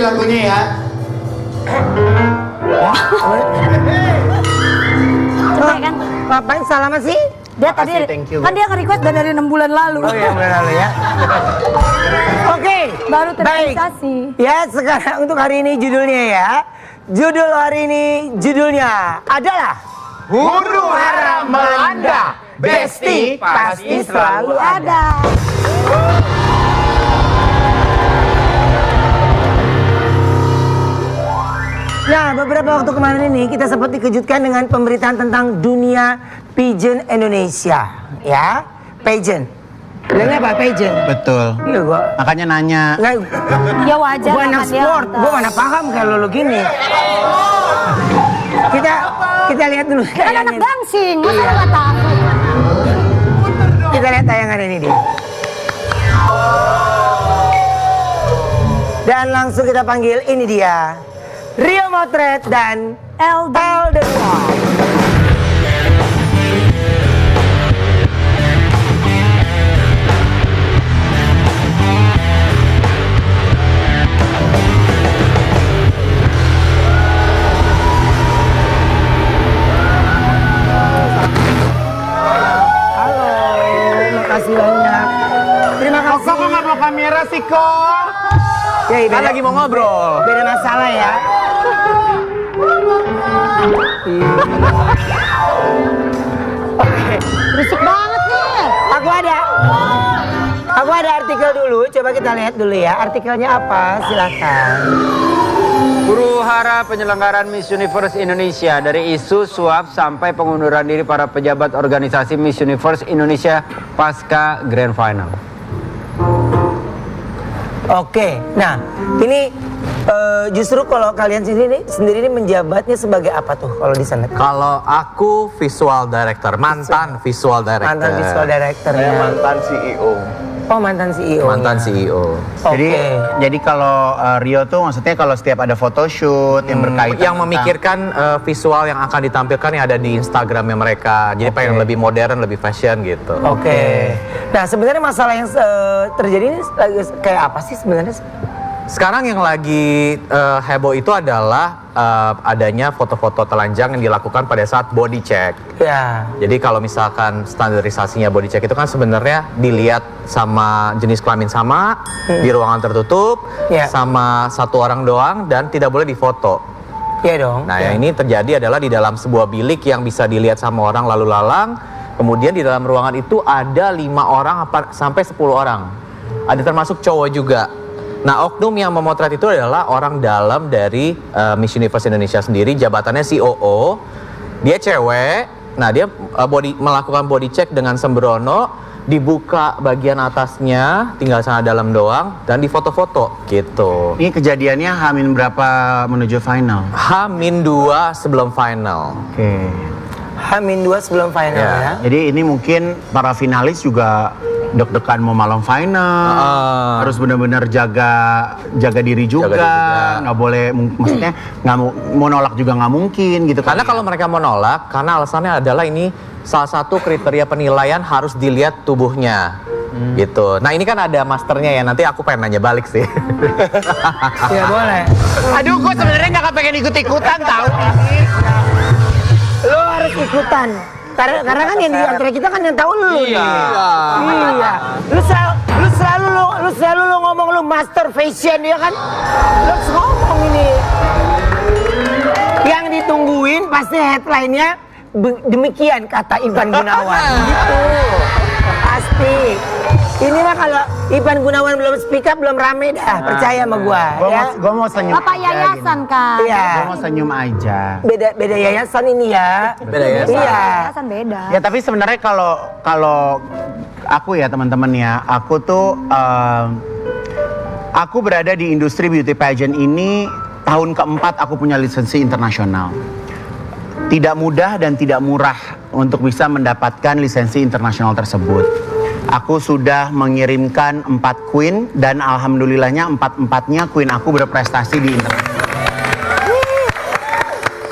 lagunya ya. Coba kan? Ngapain salaman sih? Dia tadi thank you. kan dia nge-request dari 6 bulan lalu. Oh iya, bulan lalu ya. Oke. Baru Baik. terrealisasi. Ya, sekarang untuk hari ini judulnya ya. Judul hari ini judulnya adalah Huru hara melanda, Besti pasti selalu Ada. Nah, beberapa waktu kemarin ini kita sempat dikejutkan dengan pemberitaan tentang dunia pageant Indonesia, ya, pageant. Bilangnya apa pageant? Betul. Iya gua. Makanya nanya. Nggak, Ya wajar gua anak lah dia sport, nonton. gua mana paham kalau lo gini. Kita lihat dulu. Kan anak tayangan. gangsing, masa Iya. nggak tahu? Kita lihat tayangan ini dia. Dan langsung kita panggil, ini dia Rio Motret dan Elden Wong. Halo, makasih banyak. Terima kasih. Kok nggak bawa kamera sih kok? Ya, Kan lagi mau ngobrol. Beda masalah ya. Berisik banget nih. Aku ada artikel dulu. Coba kita lihat dulu ya. Artikelnya apa? Silakan. Huru hara penyelenggaraan Miss Universe Indonesia, dari isu suap sampai pengunduran diri para pejabat organisasi Miss Universe Indonesia pasca Grand Final. Oke. Nah, ini justru kalau kalian sendiri ini menjabatnya sebagai apa tuh kalau di sana? Kalau aku visual director, mantan visual director. Mantan visual director. Saya mantan CEO. Oh, mantan CEO. Mantan CEO. Oke. Jadi kalau Rio tuh maksudnya kalau setiap ada photoshoot yang berkaitan Yang memikirkan visual yang akan ditampilkan yang ada di Instagramnya mereka. Jadi pengen lebih modern, lebih fashion gitu. Oke. Nah, sebenarnya masalah yang terjadi ini lagi kayak apa sih sebenarnya? Sekarang yang lagi heboh itu adalah adanya foto-foto telanjang yang dilakukan pada saat body check. Ya. Jadi kalau misalkan standarisasinya body check itu kan sebenarnya dilihat sama jenis kelamin sama, di ruangan tertutup, Ya. sama satu orang doang dan tidak boleh difoto. Iya dong. Nah, Ya. yang ini terjadi adalah di dalam sebuah bilik yang bisa dilihat sama orang lalu lalang. Kemudian di dalam ruangan itu ada 5 orang sampai 10 orang. Ada termasuk cowok juga. Nah, oknum yang memotret itu adalah orang dalam dari Miss Universe Indonesia sendiri, jabatannya COO. Dia cewek. Nah, dia melakukan body check dengan sembrono, dibuka bagian atasnya, tinggal sana dalam doang, dan difoto-foto gitu. Ini kejadiannya Hamin berapa menuju final? H-2 sebelum final. Oke. H-2 sebelum final Ya. ya. Jadi ini mungkin para finalis juga deg-degan mau malam final, harus benar-benar jaga diri juga, Jaga diri juga. nggak boleh, maksudnya nggak mau nolak juga nggak mungkin gitu. Karena kan kalau mereka mau nolak, karena alasannya adalah ini salah satu kriteria penilaian harus dilihat tubuhnya. Gitu. Nah, ini kan ada masternya ya. Nanti aku pengen nanya balik sih. Ya boleh. Aduh, gue sebenarnya nggak pengen ikut-ikutan tahu. Lo harus ikutan. Karena kan yang di antara kita kan yang tahu lu. Iya. Iya. Lu selalu ngomong lu master fashion ya kan? Lu harus ngomong ini. Yang ditungguin pasti headline-nya demikian kata Ivan Gunawan. Gitu. Pasti. Ini mah kalau Ivan Gunawan belum speak up belum rame dah, percaya sama gua. Gue mau senyum. Bapak aja yayasan gini. kan? Iya. Gue mau senyum aja. Beda yayasan ini ya. Beda yayasan. Iya. Yayasan beda. Ya tapi sebenarnya kalau aku ya teman-teman ya, aku tuh aku berada di industri beauty pageant ini tahun keempat aku punya lisensi internasional. Tidak mudah dan tidak murah untuk bisa mendapatkan lisensi internasional tersebut. Aku sudah mengirimkan 4 queen dan alhamdulillahnya 4-4-nya queen aku berprestasi di internasional.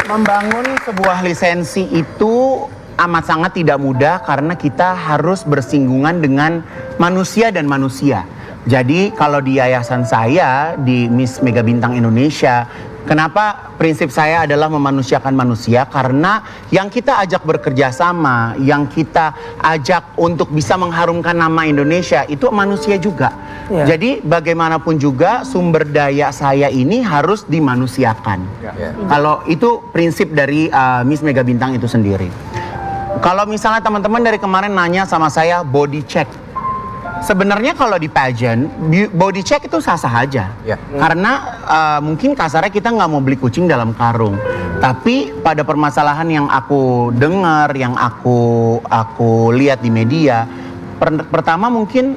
Membangun sebuah lisensi itu amat sangat tidak mudah karena kita harus bersinggungan dengan manusia dan manusia. Jadi kalau di yayasan saya, di Miss Mega Bintang Indonesia, kenapa prinsip saya adalah memanusiakan manusia? Karena yang kita ajak bekerja sama, yang kita ajak untuk bisa mengharumkan nama Indonesia, itu manusia juga. Ya. Jadi bagaimanapun juga sumber daya saya ini harus dimanusiakan. Kalau itu prinsip dari Miss Mega Bintang itu sendiri. Kalau misalnya teman-teman dari kemarin nanya sama saya body check. Sebenarnya kalau di pageant, body check itu sah-sah aja. Ya. Karena mungkin kasarnya kita nggak mau beli kucing dalam karung. Tapi pada permasalahan yang aku dengar, yang aku lihat di media, pertama mungkin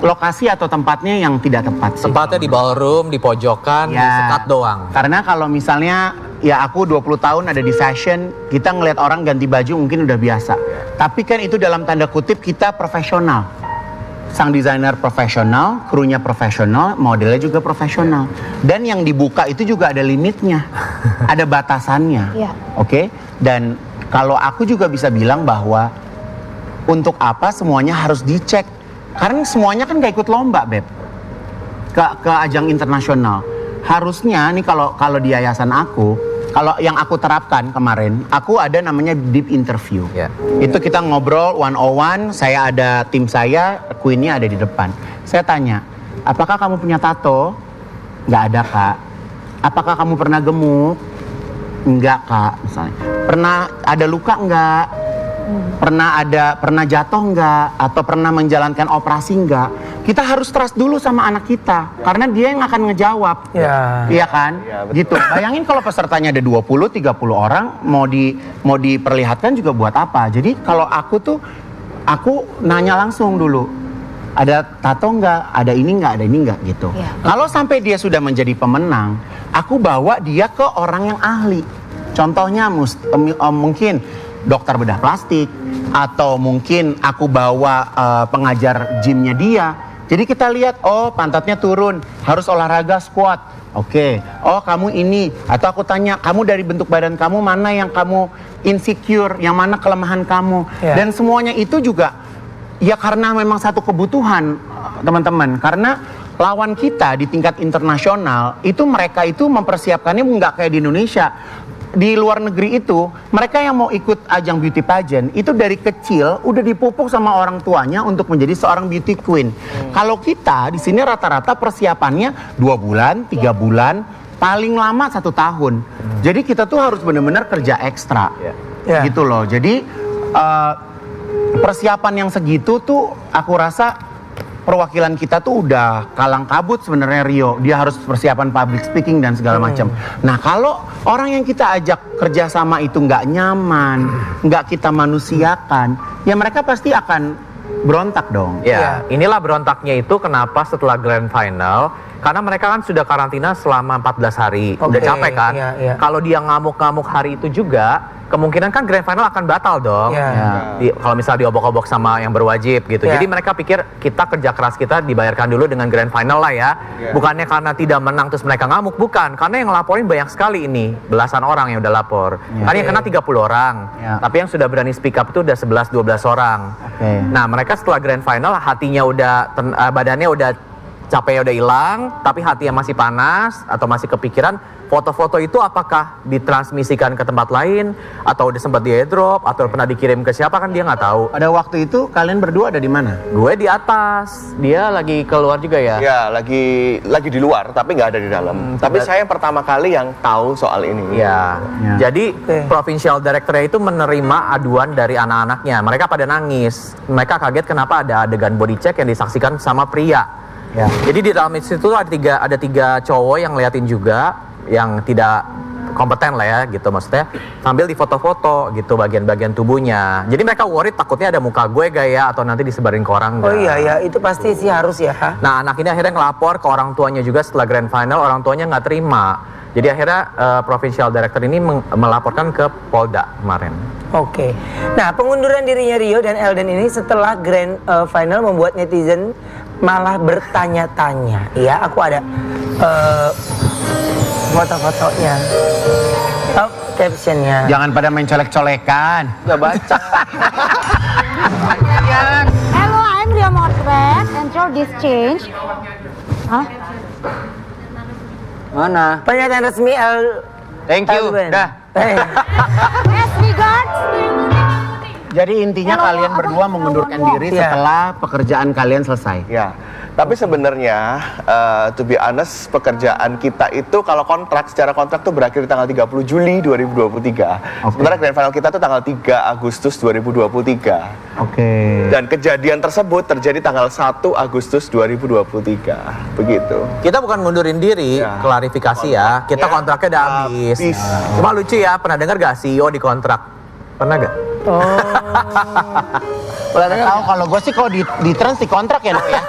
lokasi atau tempatnya yang tidak tepat sih. Tempatnya di ballroom, di pojokan, di sekat doang. Karena kalau misalnya ya aku 20 tahun ada di fashion, kita ngelihat orang ganti baju mungkin udah biasa. Tapi kan itu dalam tanda kutip kita profesional. Sang desainer profesional, krunya profesional, modelnya juga profesional. Dan yang dibuka itu juga ada limitnya, ada batasannya. Iya. Oke? Dan kalau aku juga bisa bilang bahwa untuk apa semuanya harus dicek. Karena semuanya kan gak ikut lomba, Beb. Ke ajang internasional. Harusnya nih kalau di yayasan aku, kalau yang aku terapkan kemarin, aku ada namanya deep interview. Ya. Itu kita ngobrol 101, saya ada tim saya, Queen-nya ada di depan. Saya tanya, apakah kamu punya tato? Nggak ada, Kak. Apakah kamu pernah gemuk? Enggak, Kak, misalnya. Pernah ada luka enggak? Pernah jatuh enggak? Atau pernah menjalankan operasi enggak? Kita harus trust dulu sama anak kita, karena dia yang akan ngejawab. Ya. Iya kan? Gitu. Bayangin kalau pesertanya ada 20-30 orang, mau diperlihatkan juga buat apa? Jadi kalau aku nanya langsung dulu. Ada tato enggak? Ada ini enggak gitu. Iya. Kalau sampai dia sudah menjadi pemenang, aku bawa dia ke orang yang ahli. Contohnya mungkin dokter bedah plastik, atau mungkin aku bawa pengajar gymnya dia. Jadi kita lihat, oh pantatnya turun, harus olahraga squat. Oke. Oh kamu ini, atau aku tanya, kamu dari bentuk badan kamu mana yang kamu insecure, yang mana kelemahan kamu. Ya. Dan semuanya itu juga ya karena memang satu kebutuhan teman-teman. Karena lawan kita di tingkat internasional itu mereka itu mempersiapkannya nggak kayak di Indonesia. Di luar negeri itu, mereka yang mau ikut ajang beauty pageant itu dari kecil udah dipupuk sama orang tuanya untuk menjadi seorang beauty queen. Kalau kita di sini rata-rata persiapannya 2 bulan, 3 bulan, paling lama 1 tahun. Jadi kita tuh harus benar-benar kerja ekstra, Ya. gitu loh. Jadi persiapan yang segitu tuh aku rasa perwakilan kita tuh udah kalang kabut sebenarnya Rio. Dia harus persiapan public speaking dan segala macam. Nah kalau orang yang kita ajak kerjasama itu nggak nyaman, nggak kita manusiakan, ya mereka pasti akan berontak dong. Ya, inilah berontaknya itu kenapa setelah grand final, karena mereka kan sudah karantina selama 14 hari. Udah Oke, capek kan? iya, iya. Kalau dia ngamuk-ngamuk hari itu juga, kemungkinan kan grand final akan batal dong. Iya. Ya. Kalau misalnya diobok-obok sama yang berwajib gitu. Iya. Jadi mereka pikir kita kerja keras kita dibayarkan dulu dengan grand final lah ya. Bukannya karena tidak menang terus mereka ngamuk, bukan. Karena yang ngelaporin banyak sekali ini. Belasan orang yang udah lapor. Karena yang kena 30 orang. Ya. Tapi yang sudah berani speak up itu udah 11-12 orang. Oke. Nah mereka setelah grand final hatinya udah, badannya udah capeknya udah hilang, tapi hatinya masih panas atau masih kepikiran. Foto-foto itu apakah ditransmisikan ke tempat lain atau udah sempat di airdrop atau pernah dikirim ke siapa kan dia nggak tahu. Pada waktu itu kalian berdua ada di mana? Gue di atas, dia lagi keluar juga ya. Ya, lagi di luar tapi nggak ada di dalam. Tapi saya yang pertama kali yang tahu soal ini. Ya. Ya. Jadi provincial director itu menerima aduan dari anak-anaknya. Mereka pada nangis. Mereka kaget kenapa ada adegan body check yang disaksikan sama pria. Ya. Jadi di dalam situ ada tiga cowok yang ngeliatin juga, yang tidak kompeten lah ya gitu maksudnya, sambil difoto-foto gitu bagian-bagian tubuhnya. Jadi mereka worried takutnya ada muka gue gaya atau nanti disebarin ke orang. Oh iya ya, itu pasti sih harus ya. Nah anak ini akhirnya ngelapor ke orang tuanya juga setelah grand final, orang tuanya nggak terima. Jadi akhirnya provincial director ini melaporkan ke Polda kemarin. Oke. Nah, pengunduran dirinya Rio dan Elden ini setelah grand final membuat netizen malah bertanya-tanya. Iya, aku ada foto-fotonya. Oh, captionnya. Jangan pada main colek-colekan. Nggak baca. Hello, I'm Rio Motret and control this change. Hah? Mana? Pernyataan resmi Thank you. Taliban. Dah. As regards. Jadi intinya Hello, kalian apa? berdua mengundurkan diri Iya. setelah pekerjaan kalian selesai. Ya, tapi sebenarnya to be honest, pekerjaan kita itu kalau secara kontrak tuh berakhir di tanggal 30 Juli 2023. Oke. Sementara grand final kita tuh tanggal 3 Agustus 2023. Oke. Dan kejadian tersebut terjadi tanggal 1 Agustus 2023. Begitu. Kita bukan ngundurin diri, Ya. klarifikasi ya. Kita kontraknya udah habis. Habis. Cuma lucu ya, pernah dengar gak CEO dikontrak? Pernah gak? Nggak tahu kalau gue sih kalau di trans di kontrak ya, No, ya.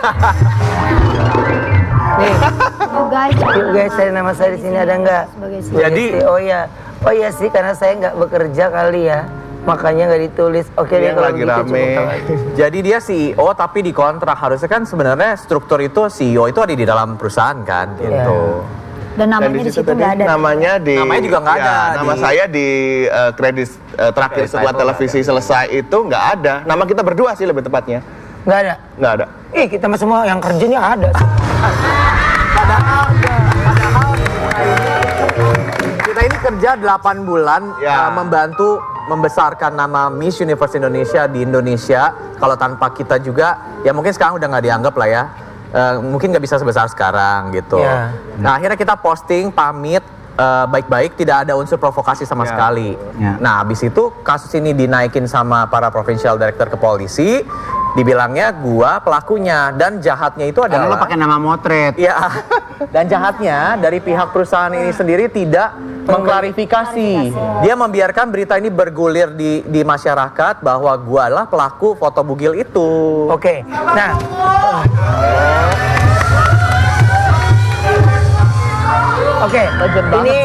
Nih, You guys. yuk guys, saya nama saya di sini ada nggak? Sebagai Jadi- oh iya sih karena saya nggak bekerja kali ya, makanya nggak ditulis. Oke deh Yang kalau lagi gitu rame. cukup tahu aja. Jadi dia CEO tapi dikontrak. Harusnya kan sebenarnya struktur itu CEO itu ada di dalam perusahaan kan, gitu. Dan Dan namanya di situ tadi nggak ada. namanya Namanya juga nggak ada Nama di- saya di kredit terakhir Kredit setelah title televisi selesai itu nggak ada. Nama kita berdua sih lebih tepatnya. Nggak ada. Nggak ada. Ih kita mah semua yang kerjanya ada. Kita ini kerja 8 bulan Ya. membantu membesarkan nama Miss Universe Indonesia di Indonesia. Kalau tanpa kita juga, ya mungkin sekarang udah nggak dianggap lah ya. Mungkin nggak bisa sebesar sekarang gitu. Ya. Nah akhirnya kita posting pamit baik-baik, tidak ada unsur provokasi sama Ya. sekali. Ya. Nah habis itu kasus ini dinaikin sama para provincial director ke polisi, dibilangnya gua pelakunya dan jahatnya itu Karena lo adalah. pakai nama motret. Iya. Dan jahatnya dari pihak perusahaan ini sendiri tidak mengklarifikasi. Dia membiarkan berita ini bergulir di masyarakat bahwa gua lah pelaku foto bugil itu. Oke. Nah. Oke, ini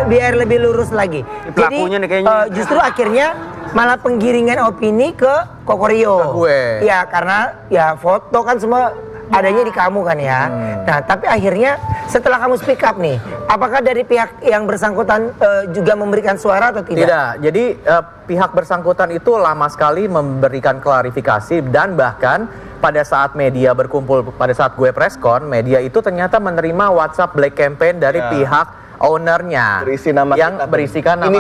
biar lebih lurus lagi. pelakunya nih kayaknya. Justru akhirnya malah penggiringan opini ke Kokorio. Ke gue. Ya karena ya foto kan semua adanya di kamu kan ya. Nah tapi akhirnya setelah kamu speak up nih, apakah dari pihak yang bersangkutan juga memberikan suara atau tidak? Tidak. Jadi pihak bersangkutan itu lama sekali memberikan klarifikasi dan bahkan pada saat media berkumpul, pada saat gue preskon, media itu ternyata menerima WhatsApp black campaign dari Ya. pihak ownernya Berisi nama yang kita berisikan nama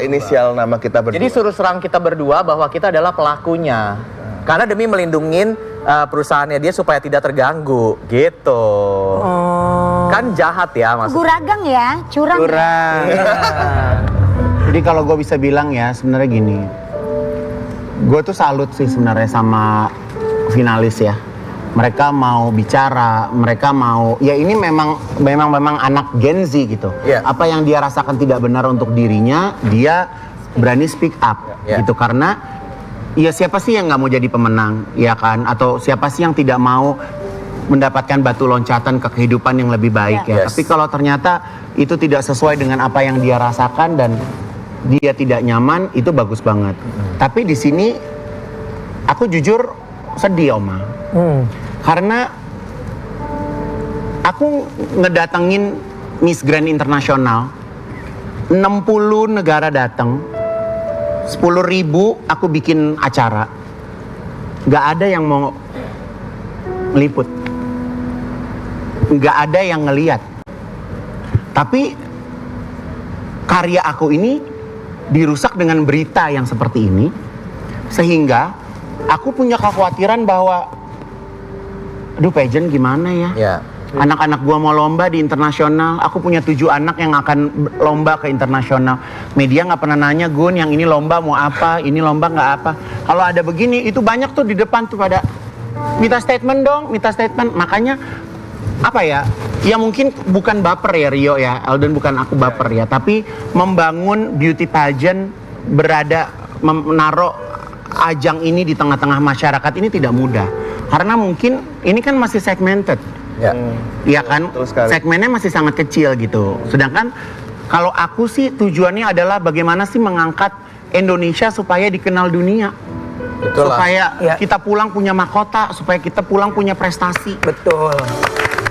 inisial nama kita berdua. Jadi suruh serang kita berdua bahwa kita adalah pelakunya. Karena demi melindungin perusahaannya dia supaya tidak terganggu, gitu. Kan jahat ya maksudnya. Guragang ya, curang. Kurang. Jadi kalau gue bisa bilang ya sebenarnya gini, gue tuh salut sih sebenarnya sama finalis ya. Mereka mau bicara, mereka mau, ya ini memang anak Gen Z gitu. Iya. Apa yang dia rasakan tidak benar untuk dirinya, dia berani speak up Iya. gitu. Karena ya siapa sih yang nggak mau jadi pemenang, ya kan? Atau siapa sih yang tidak mau mendapatkan batu loncatan ke kehidupan yang lebih baik ya? Yes. Tapi kalau ternyata itu tidak sesuai dengan apa yang dia rasakan dan dia tidak nyaman, itu bagus banget. Tapi di sini aku jujur sedih, Oma. Karena aku ngedatengin Miss Grand Internasional, 60 negara datang, 10.000 aku bikin acara, nggak ada yang mau meliput, nggak ada yang ngeliat. Tapi karya aku ini dirusak dengan berita yang seperti ini, sehingga aku punya kekhawatiran bahwa, aduh pageant gimana ya? Ya. Anak-anak gua mau lomba di internasional, aku punya 7 anak yang akan lomba ke internasional. Media nggak pernah nanya, Gun, yang ini lomba mau apa, ini lomba nggak apa. Kalau ada begini, itu banyak tuh di depan tuh pada minta statement dong, minta statement. Makanya apa ya? Ya mungkin bukan baper ya Rio ya, Alden, bukan aku baper ya, tapi membangun beauty pageant, menaruh ajang ini di tengah-tengah masyarakat ini tidak mudah. Karena mungkin ini kan masih segmented. Ya. Iya kan, Betul sekali. segmennya masih sangat kecil gitu. Sedangkan kalau aku sih tujuannya adalah bagaimana sih mengangkat Indonesia supaya dikenal dunia. Itulah. Supaya Ya. kita pulang punya mahkota, supaya kita pulang punya prestasi. Betul.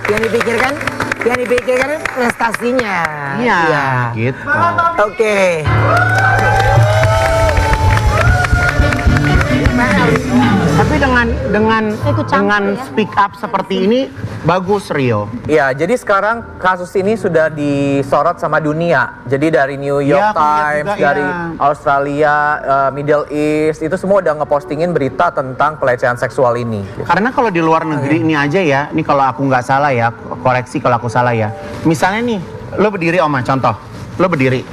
Yang dipikirkan prestasinya. Iya, gitu. Oke. Tapi Tapi dengan Ikut campur ya. speak up seperti ini bagus Rio. Ya, jadi sekarang kasus ini sudah disorot sama dunia. Jadi dari New York Ya, aku lihat Times, juga, dari ya. Australia, Middle East, itu semua udah ngepostingin berita tentang pelecehan seksual ini. Karena kalau di luar negeri ini aja ya, ini kalau aku nggak salah ya, koreksi kalau aku salah ya. Misalnya nih, lo berdiri Oma, contoh, lo berdiri,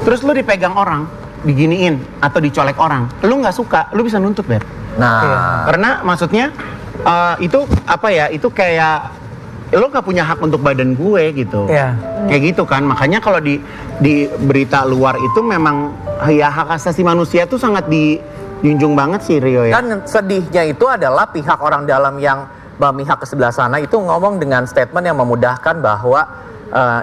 terus lo dipegang orang, diginiin atau dicolek orang, lo nggak suka, lo bisa nuntut Beb. Nah, Karena maksudnya itu apa ya? Itu kayak lo nggak punya hak untuk badan gue gitu. Iya. Kayak gitu kan. Makanya kalau di berita luar itu memang ya hak asasi manusia tuh sangat dijunjung banget sih Rio ya. dan sedihnya itu adalah pihak orang dalam yang memihak ke sebelah sana itu ngomong dengan statement yang memudahkan bahwa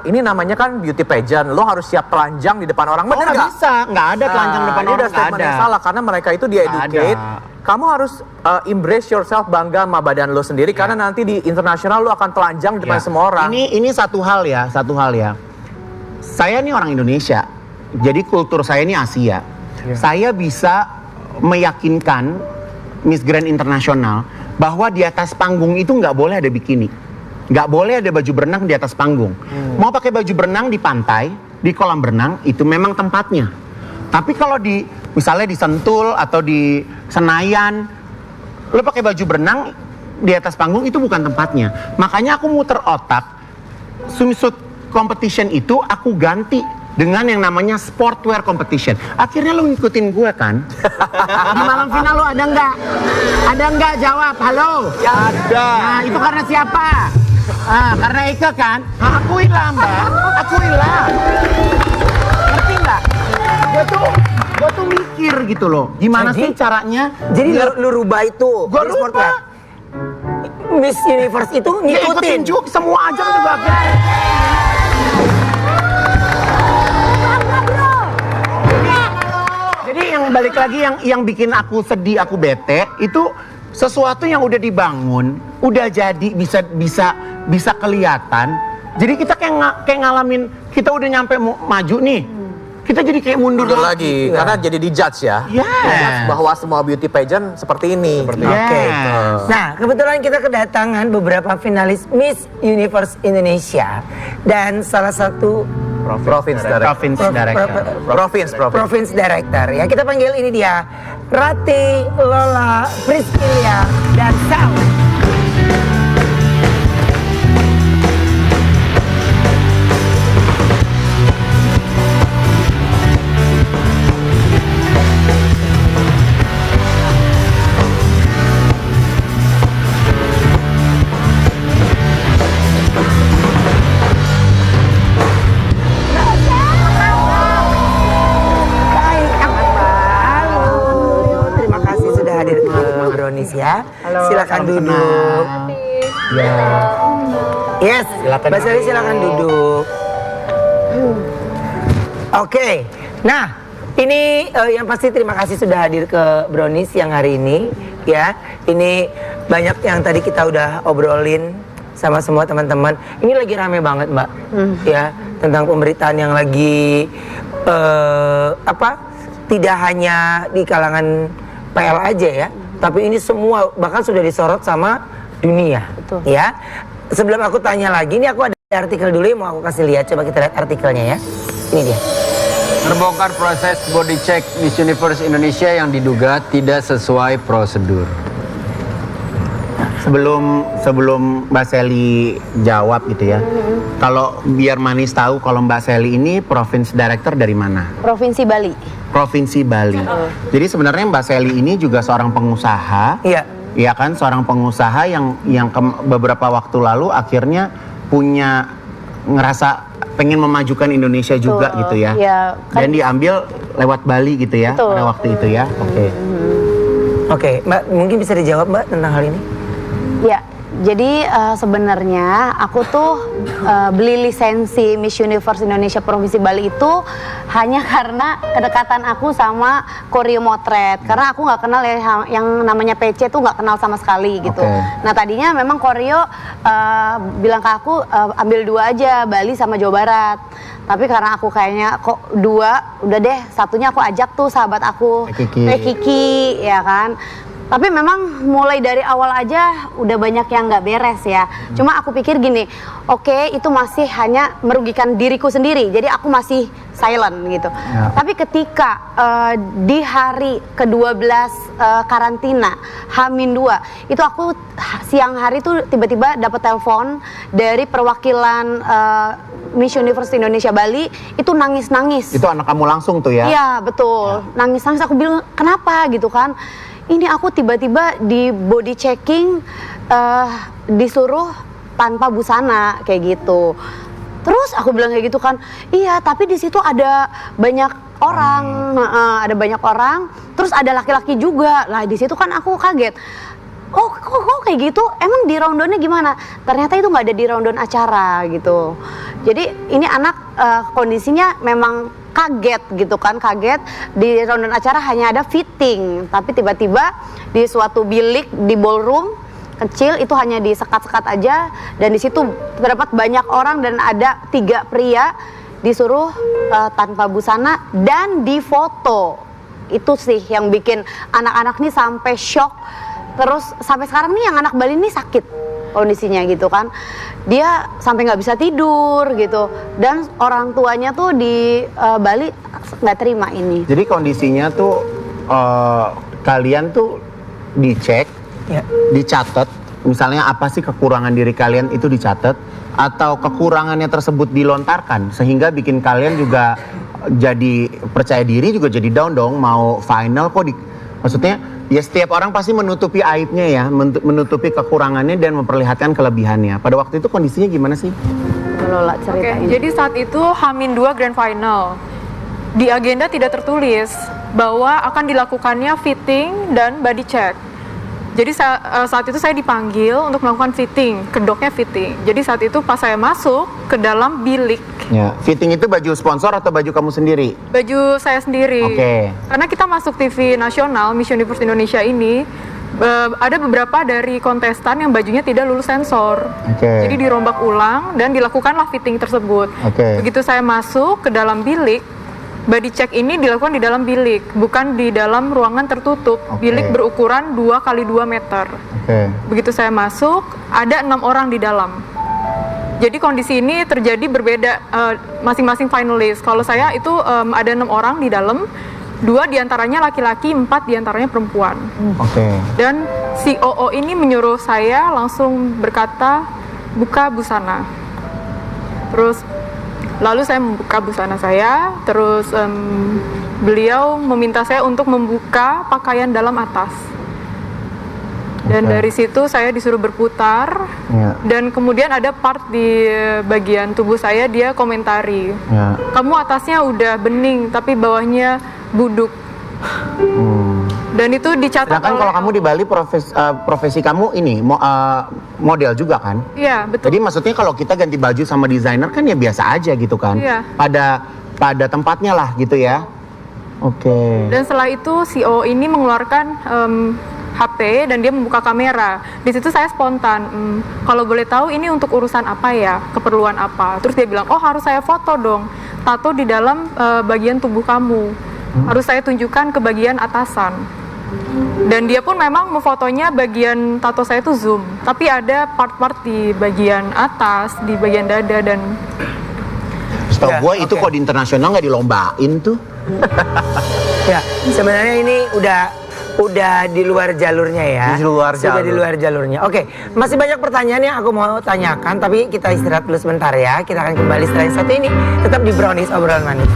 ini namanya kan beauty pageant, lo harus siap telanjang di depan orang. Oh, Bener nggak nggak? bisa, nggak ada telanjang depan Ini orang, udah nggak statement ada. yang salah karena mereka itu di-educate. ada. Kamu harus embrace yourself, bangga sama badan lo sendiri karena nanti di internasional lo akan telanjang di depan Ya. semua orang. Ini satu hal ya. Saya nih orang Indonesia, jadi kultur saya ini Asia. Saya bisa meyakinkan Miss Grand Internasional bahwa di atas panggung itu nggak boleh ada bikini, nggak boleh ada baju berenang di atas panggung. Mau pakai baju berenang di pantai, di kolam berenang itu memang tempatnya. Tapi kalau misalnya di Sentul atau di Senayan, lo pakai baju berenang di atas panggung itu bukan tempatnya. Makanya aku muter otak, swimsuit competition itu aku ganti dengan yang namanya sportwear competition. Akhirnya lo ngikutin gue kan? Di malam final lo ada nggak? Ada nggak jawab? Halo? Ada. Nah itu karena siapa? Karena Eka kan? Akuin lah Mbak, akuin lah. Ngerti nggak? Gue tuh mikir gitu loh. Gimana Jadi- sih caranya? Jadi biar- lu rubah itu. Gua jadi rubah. sportwear. Miss Universe itu Ya, ikutin ngikutin. juga semua ajang juga akhirnya. Jadi yang balik lagi yang bikin aku sedih, aku bete itu sesuatu yang udah dibangun, udah jadi bisa kelihatan. Jadi kita kayak ngalamin, kita udah nyampe maju nih. Kita jadi kayak mundur Mundur lagi karena jadi dijudge ya. Yes. Dijudge bahwa semua beauty pageant seperti ini. Yes. Oke. Nah, kebetulan kita kedatangan beberapa finalis Miss Universe Indonesia dan salah satu Province Director. Province Director. Province Director. Ya, kita panggil ini dia Rati, Lola, Priscilia, dan Sal. Baik, halo. Terima kasih sudah hadir ke Brownies ya. Silakan duduk. Ya. Yes, Silakan Mbak Sally duduk. silakan duduk. Oke, nah ini yang pasti terima kasih sudah hadir ke Brownies yang hari ini ya. Ini banyak yang tadi kita udah obrolin sama semua teman-teman. Ini lagi rame banget Mbak, ya tentang pemberitaan yang lagi tidak hanya di kalangan PL aja ya, tapi ini semua bahkan sudah disorot sama dunia, ya. Sebelum aku tanya lagi, ini aku ada artikel dulu yang mau aku kasih lihat. Coba kita lihat artikelnya ya. Ini dia. Terbongkar proses body check Miss Universe Indonesia yang diduga tidak sesuai prosedur. Sebelum Mbak Sally jawab gitu ya. Kalau biar manis tahu kalau Mbak Sally ini Province Director dari mana? Provinsi Bali. Provinsi Bali. Jadi sebenarnya Mbak Sally ini juga seorang pengusaha. Iya. Iya kan, seorang pengusaha yang beberapa waktu lalu akhirnya punya ngerasa pengen memajukan Indonesia juga Betul. gitu ya. Iya, kan- Dan diambil lewat Bali gitu ya Betul. pada waktu itu ya. Oke. Oke, Mbak, mungkin bisa dijawab Mbak tentang hal ini? Ya, jadi sebenarnya aku tuh beli lisensi Miss Universe Indonesia Provinsi Bali itu hanya karena kedekatan aku sama koreo motret. Karena aku nggak kenal ya yang namanya PC tuh nggak kenal sama sekali gitu. Oke. Nah tadinya memang koreo bilang ke aku ambil 2 aja, Bali sama Jawa Barat. Tapi karena aku kayaknya kok 2, udah deh satunya aku ajak tuh sahabat aku, Kiki. Kiki, ya kan. Tapi memang mulai dari awal aja udah banyak yang nggak beres ya. Cuma aku pikir gini, oke, itu masih hanya merugikan diriku sendiri. Jadi aku masih silent gitu. Ya. Tapi ketika di hari ke-12 karantina H-2 itu aku siang hari tuh tiba-tiba dapat telepon dari perwakilan Miss Universe Indonesia Bali itu nangis-nangis. Itu anak kamu langsung tuh ya? Iya betul, nangis-nangis. Aku bilang kenapa gitu kan? Ini aku tiba-tiba di body checking disuruh tanpa busana kayak gitu. Terus aku bilang kayak gitu kan, iya tapi di situ ada banyak orang, ada banyak orang. Terus ada laki-laki juga. Lah di situ kan aku kaget. Oh kok kayak gitu? Emang di rundownnya gimana? Ternyata itu nggak ada di rundown acara gitu. Jadi ini anak kondisinya memang kaget gitu kan, kaget di rundown acara hanya ada fitting, tapi tiba-tiba di suatu bilik di ballroom kecil itu hanya disekat-sekat aja dan di situ terdapat banyak orang dan ada 3 pria disuruh tanpa busana dan difoto. Itu sih yang bikin anak-anak nih sampai shock. Terus sampai sekarang nih yang anak Bali ini sakit kondisinya gitu kan, dia sampai nggak bisa tidur gitu dan orang tuanya tuh di Bali nggak terima ini. Jadi kondisinya tuh kalian tuh dicek, dicatat, misalnya apa sih kekurangan diri kalian itu dicatat atau kekurangannya tersebut dilontarkan sehingga bikin kalian juga jadi percaya diri juga jadi down dong, mau final kok maksudnya ya setiap orang pasti menutupi aibnya ya, menutupi kekurangannya dan memperlihatkan kelebihannya. Pada waktu itu kondisinya gimana sih? Lola ceritain. Jadi saat itu H-2 Grand Final. Di agenda tidak tertulis bahwa akan dilakukannya fitting dan body check. Jadi saat itu saya dipanggil untuk melakukan fitting, kedoknya fitting. Jadi saat itu pas saya masuk ke dalam bilik. Ya, fitting itu baju sponsor atau baju kamu sendiri? Baju saya sendiri. Oke. Karena kita masuk TV nasional Miss Universe Indonesia ini ada beberapa dari kontestan yang bajunya tidak lulus sensor. Oke. Jadi dirombak ulang dan dilakukanlah fitting tersebut. Oke. Begitu saya masuk ke dalam bilik, body check ini dilakukan di dalam bilik, bukan di dalam ruangan tertutup. Oke. Bilik berukuran 2 x 2 meter. Oke. Begitu saya masuk, ada 6 orang di dalam. Jadi kondisi ini terjadi berbeda masing-masing finalis. Kalau saya itu ada 6 orang di dalam, 2 diantaranya laki-laki, 4 diantaranya perempuan. Oke. Dan si OO ini menyuruh saya langsung berkata, buka busana. Terus lalu saya membuka busana saya, terus beliau meminta saya untuk membuka pakaian dalam atas. Dan Oke. dari situ saya disuruh berputar, Ya. dan kemudian ada part di bagian tubuh saya, dia komentari, Ya. kamu atasnya udah bening, tapi bawahnya buduk. Dan itu dicatat Sedangkan kalau oleh- kamu di Bali profesi kamu ini model juga kan? Iya, betul. Jadi maksudnya kalau kita ganti baju sama desainer kan ya biasa aja gitu kan? Iya. Pada tempatnya lah gitu ya. Oke. Dan setelah itu CEO ini mengeluarkan HP dan dia membuka kamera. Di situ saya spontan, kalau boleh tahu ini untuk urusan apa ya, keperluan apa. Terus dia bilang, oh harus saya foto dong, tato di dalam bagian tubuh kamu. Harus saya tunjukkan ke bagian atasan. Dan dia pun memang memfotonya bagian tato saya itu zoom, tapi ada part-part di bagian atas, di bagian dada dan Setahu Ya, gue itu oke. kok di internasional nggak dilombain tuh. Ya, sebenarnya ini udah di luar jalurnya ya. Di luar Sudah jalur. di luar jalurnya. Oke, masih banyak pertanyaan yang aku mau tanyakan, tapi kita istirahat dulu sebentar ya. Kita akan kembali setelah yang satu ini. Tetap di Brownies Obrolan Manis.